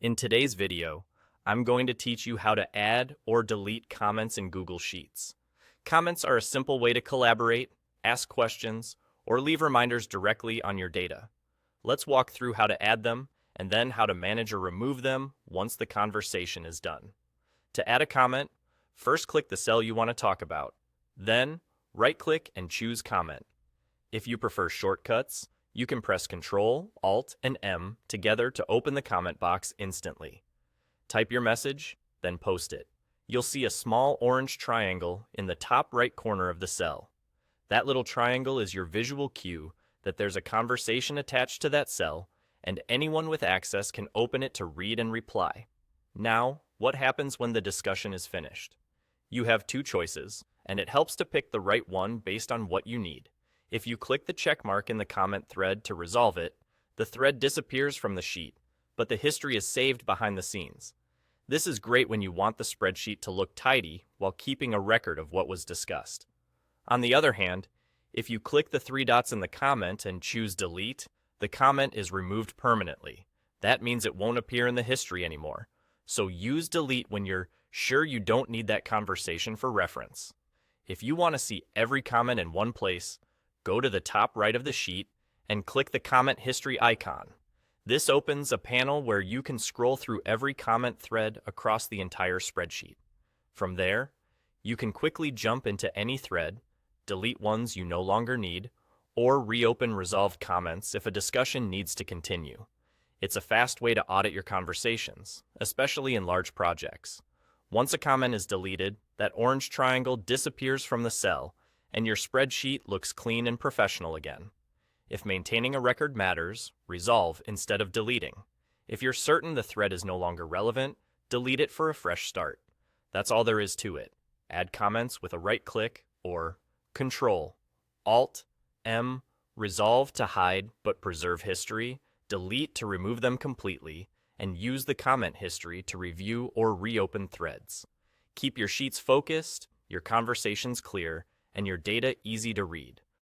In today's video, I'm going to teach you how to add or delete comments in Google Sheets. Comments are a simple way to collaborate, ask questions, or leave reminders directly on your data. Let's walk through how to add them and then how to manage or remove them once the conversation is done. To add a comment, first click the cell you want to talk about. Then, right-click and choose Comment. If you prefer shortcuts, you can press Ctrl, Alt, and M together to open the comment box instantly. Type your message, then post it. You'll see a small orange triangle in the top right corner of the cell. That little triangle is your visual cue that there's a conversation attached to that cell, and anyone with access can open it to read and reply. Now, what happens when the discussion is finished? You have two choices, and it helps to pick the right one based on what you need. If you click the check mark in the comment thread to resolve it, the thread disappears from the sheet, but the history is saved behind the scenes. This is great when you want the spreadsheet to look tidy while keeping a record of what was discussed. On the other hand, if you click the three dots in the comment and choose Delete, the comment is removed permanently. That means it won't appear in the history anymore. So use Delete when you're sure you don't need that conversation for reference. If you want to see every comment in one place, go to the top right of the sheet and click the comment history icon. This opens a panel where you can scroll through every comment thread across the entire spreadsheet. From there, you can quickly jump into any thread, delete ones you no longer need, or reopen resolved comments if a discussion needs to continue. It's a fast way to audit your conversations, especially in large projects. Once a comment is deleted, that orange triangle disappears from the cell, and your spreadsheet looks clean and professional again. If maintaining a record matters, resolve instead of deleting. If you're certain the thread is no longer relevant, delete it for a fresh start. That's all there is to it. Add comments with a right click or Control, Alt, M, resolve to hide but preserve history, delete to remove them completely, and use the comment history to review or reopen threads. Keep your sheets focused, your conversations clear, and your data easy to read.